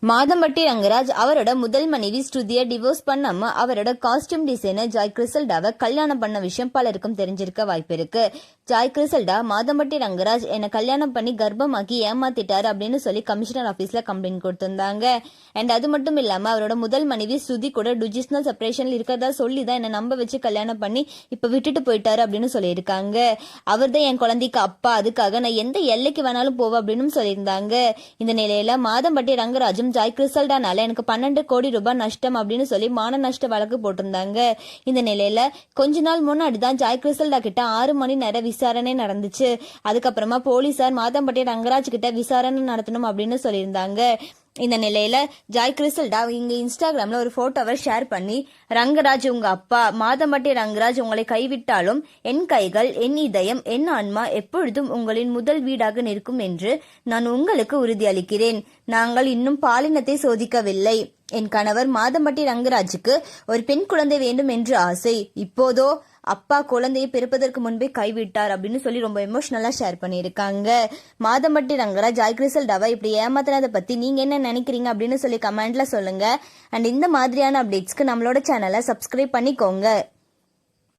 மாதம்பட்டி ரங்கராஜ் அவரோட முதல் மனைவி ஸ்ருதியை டிவோர்ஸ் பண்ணாம அவரோட காஸ்டியூம் டிசைனர் ஜாய் கிறிசல்டாவை கல்யாணம் பண்ண விஷயம் பலருக்கும் தெரிஞ்சிருக்க வாய்ப்பு இருக்கு. ஜாய் கிறிசல்டா மாதம்பட்டி ரங்கராஜ் என்னை கல்யாணம் பண்ணி கர்ப்பமாக்கி ஏமாத்திட்டாரு அப்படின்னு சொல்லி கமிஷனர் ஆபீஸ்ல கம்ப்ளைண்ட் கொடுத்திருந்தாங்க. அண்ட் அது மட்டும் இல்லாம அவரோட முதல் மனைவி ஸ்ருதி கூட டிஜிஸ்னல் செப்பரேஷன்ல இருக்கிறதா சொல்லி தான் என்னை நம்ப வச்சு கல்யாணம் பண்ணி இப்ப விட்டுட்டு போயிட்டாரு அப்படின்னு சொல்லியிருக்காங்க. அவர் தான் என் குழந்தைக்கு அப்பா, அதுக்காக நான் எந்த எல்லைக்கு வேணாலும் போவேன் அப்படின்னு சொல்லியிருந்தாங்க. இந்த நிலையில மாதம்பட்டி ரங்கராஜும் ஜாய் கிறிசல்டானால எனக்கு 12 கோடி ரூபாய் நஷ்டம் அப்படின்னு சொல்லி மான நஷ்ட வழக்கு போட்டிருந்தாங்க. இந்த நிலையில கொஞ்ச நாள் முன்னாடி தான் ஜாய் கிறிசல்டா கிட்ட 6 மணி நேரம் விசாரணை நடந்துச்சு. அதுக்கப்புறமா போலீசார் மாதம்பட்டி ரங்கராஜ் கிட்ட விசாரணை நடத்தணும் அப்படின்னு சொல்லியிருந்தாங்க. இந்த நிலையில ஜாய் கிறிசல்டா இங்க இன்ஸ்டாகிராம்ல ஒரு போட்டோவை ஷேர் பண்ணி, ரங்கராஜ் உங்க அப்பா, மாதம்பட்டி ரங்கராஜ் உங்களை கைவிட்டாலும் என் கைகள், என் இதயம், என் ஆன்மா எப்பொழுதும் உங்களின் முதல் வீடாக நிற்கும் என்று நான் உங்களுக்கு உறுதியளிக்கிறேன். நாங்கள் இன்னும் பாலினத்தை சோதிக்கவில்லை. என் கணவர் மாதம்பட்டி ரங்கராஜுக்கு ஒரு பெண் குழந்தை வேண்டும் என்று ஆசை. இப்போதோ அப்பா குழந்தையை பிறப்பதற்கு முன்பே கைவிட்டார் அப்படின்னு சொல்லி ரொம்ப எமோஷனலா ஷேர் பண்ணியிருக்காங்க. மாதம்பட்டி ரங்கராஜ் ஜாய் கிறிசல்டாவை இப்படி ஏமாத்தினதை பத்தி நீங்க என்ன நினைக்கிறீங்க அப்படின்னு சொல்லி கமெண்ட்ல சொல்லுங்க. அண்ட் இந்த மாதிரியான அப்டேட்ஸ்க்கு நம்மளோட சேனலை சப்ஸ்கிரைப் பண்ணிக்கோங்க.